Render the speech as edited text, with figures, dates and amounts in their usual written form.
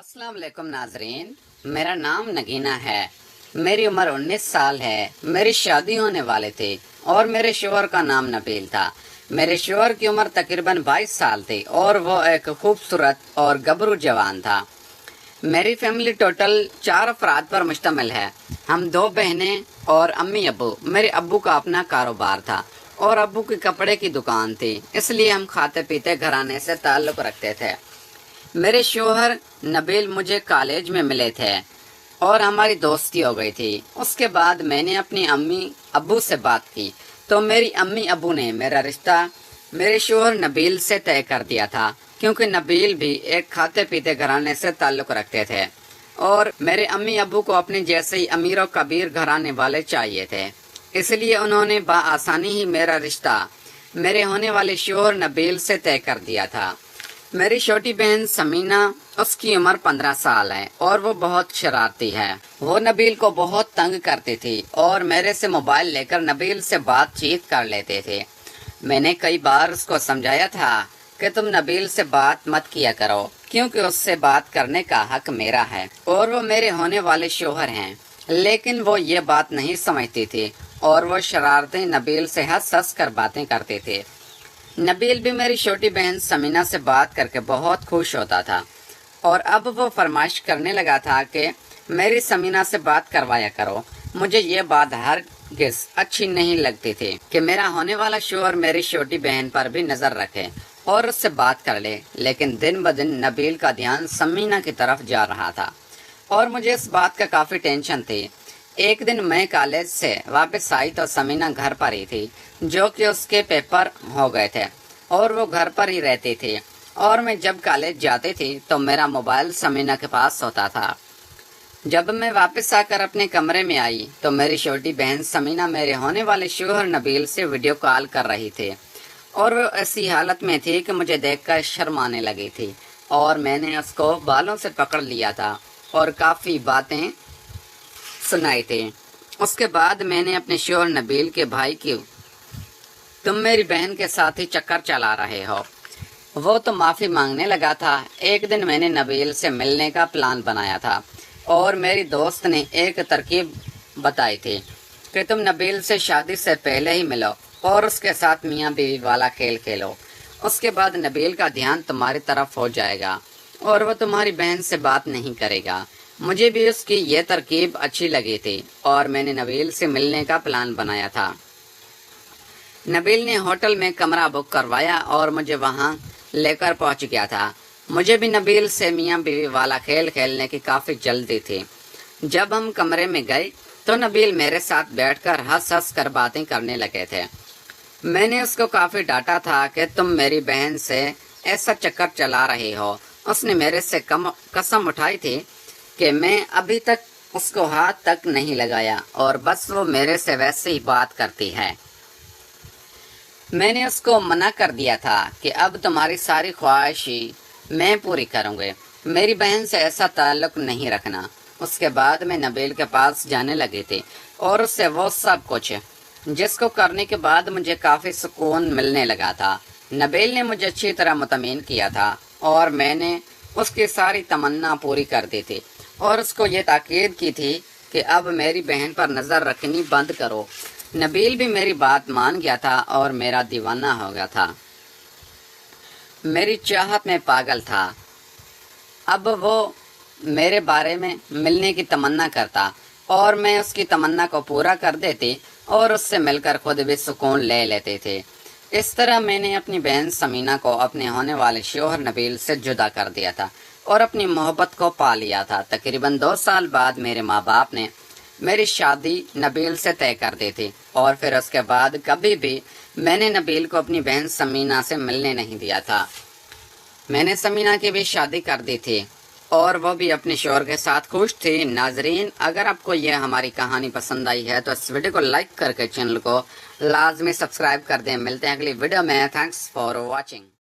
अस्सलाम वालेकुम नाजरीन, मेरा नाम नगीना है। मेरी उम्र 19 साल है। मेरी शादी होने वाले थे और मेरे शोहर का नाम नबील था। मेरे शोहर की उम्र तकरीबन 22 साल थी और वो एक खूबसूरत और गबरू जवान था। मेरी फैमिली टोटल 4 अफराद पर मुश्तमिल है। हम 2 बहनें और अम्मी अब्बू। मेरे अब्बू का अपना कारोबार था और अब्बू की कपड़े की दुकान थी, इसलिए हम खाते पीते घराने से ताल्लुक रखते थे। मेरे शोहर नबील मुझे कॉलेज में मिले थे और हमारी दोस्ती हो गई थी। उसके बाद मैंने अपनी अम्मी अब्बू से बात की तो मेरी अम्मी अब्बू ने मेरा रिश्ता मेरे शोहर नबील से तय कर दिया था, क्योंकि नबील भी एक खाते पीते घराने से ताल्लुक रखते थे और मेरे अम्मी अब्बू को अपने जैसे ही अमीर और कबीर घराने वाले चाहिए थे। इसलिए उन्होंने बआसानी ही मेरा रिश्ता मेरे होने वाले शोहर नबील से तय कर दिया था। मेरी छोटी बहन समीना, उसकी उम्र 15 साल है और वो बहुत शरारती है। वो नबील को बहुत तंग करती थी और मेरे से मोबाइल लेकर नबील से बातचीत कर लेते थे। मैंने कई बार उसको समझाया था कि तुम नबील से बात मत किया करो, क्योंकि उससे बात करने का हक मेरा है और वो मेरे होने वाले शोहर हैं। लेकिन वो ये बात नहीं समझती थी और वो शरारतें नबील से हंस हंस कर बातें करते थे। नबील भी मेरी छोटी बहन समीना से बात करके बहुत खुश होता था और अब वो फरमाइश करने लगा था कि मेरी समीना से बात करवाया करो। मुझे ये बात हरगिज़ अच्छी नहीं लगती थी कि मेरा होने वाला शोहर मेरी छोटी बहन पर भी नजर रखे और उससे बात कर ले। लेकिन दिन ब दिन नबील का ध्यान समीना की तरफ जा रहा था और मुझे इस बात का काफी टेंशन थी। एक दिन मैं कॉलेज से वापस आई तो समीना घर पर ही थी, जो कि उसके पेपर हो गए थे और वो घर पर ही रहती थी। और मैं जब कॉलेज जाती थी तो मेरा मोबाइल समीना के पास होता था। जब मैं वापस आकर अपने कमरे में आई तो मेरी छोटी बहन समीना मेरे होने वाले शोहर नबील से वीडियो कॉल कर रही थी और वो ऐसी हालत में थी कि मुझे देखकर शर्म आने लगी थी और मैंने उसको बालों से पकड़ लिया था और काफ़ी बातें सुनाई थी। उसके बाद मैंने अपने शोहर नबील के भाई की तुम मेरी बहन के साथ ही चक्कर चला रहे हो, वो तो माफ़ी मांगने लगा था। एक दिन मैंने नबील से मिलने का प्लान बनाया था और मेरी दोस्त ने एक तरकीब बताई थी कि तुम नबील से शादी से पहले ही मिलो और उसके साथ मियाँ बीवी वाला खेल खेलो। उसके बाद नबील का ध्यान तुम्हारी तरफ हो जाएगा और वो तुम्हारी बहन से बात नहीं करेगा। मुझे भी उसकी ये तरकीब अच्छी लगी थी और मैंने नबील से मिलने का प्लान बनाया था। नबील ने होटल में कमरा बुक करवाया और मुझे वहां लेकर पहुंच गया था। मुझे भी नबील से मियां बीवी वाला खेल खेलने की काफी जल्दी थी। जब हम कमरे में गए तो नबील मेरे साथ बैठकर हंस हंस कर बातें करने लगे थे। मैंने उसको काफी डांटा था कि तुम मेरी बहन से ऐसा चक्कर चला रही हो। उसने मेरे से कसम उठाई थी कि मैं अभी तक उसको हाथ तक नहीं लगाया और बस वो मेरे से वैसे ही बात करती है। मैंने उसको मना कर दिया था कि अब तुम्हारी सारी ख्वाहिशी मैं पूरी करूंगी, मेरी बहन से ऐसा ताल्लुक नहीं रखना। उसके बाद मैं नबील के पास जाने लगी थी और उससे वो सब कुछ जिसको करने के बाद मुझे काफी सुकून मिलने लगा था। नबील ने मुझे अच्छी तरह मुतमईन किया था और मैंने उसकी सारी तमन्ना पूरी कर दी थी और उसको ये ताकीद की थी कि अब मेरी बहन पर नजर रखनी बंद करो। नबील भी मेरी बात मान गया था और मेरा दीवाना हो गया था, मेरी चाहत में पागल था। अब वो मेरे बारे में मिलने की तमन्ना करता और मैं उसकी तमन्ना को पूरा कर देती और उससे मिलकर खुद भी सुकून ले लेते थे। इस तरह मैंने अपनी बहन समीना को अपने होने वाले शोहर नबील से जुदा कर दिया था और अपनी मोहब्बत को पा लिया था। तकरीबन 2 साल बाद मेरे माँ बाप ने मेरी शादी नबील से तय कर दी थी और फिर उसके बाद कभी भी मैंने नबील को अपनी बहन समीना से मिलने नहीं दिया था। मैंने समीना की भी शादी कर दी थी और वो भी अपने शोहर के साथ खुश थी। नाजरीन, अगर आपको यह हमारी कहानी पसंद आई है तो इस वीडियो को लाइक करके चैनल को लाजमी सब्सक्राइब कर दें। मिलते हैं अगली वीडियो में। Thanks for watching.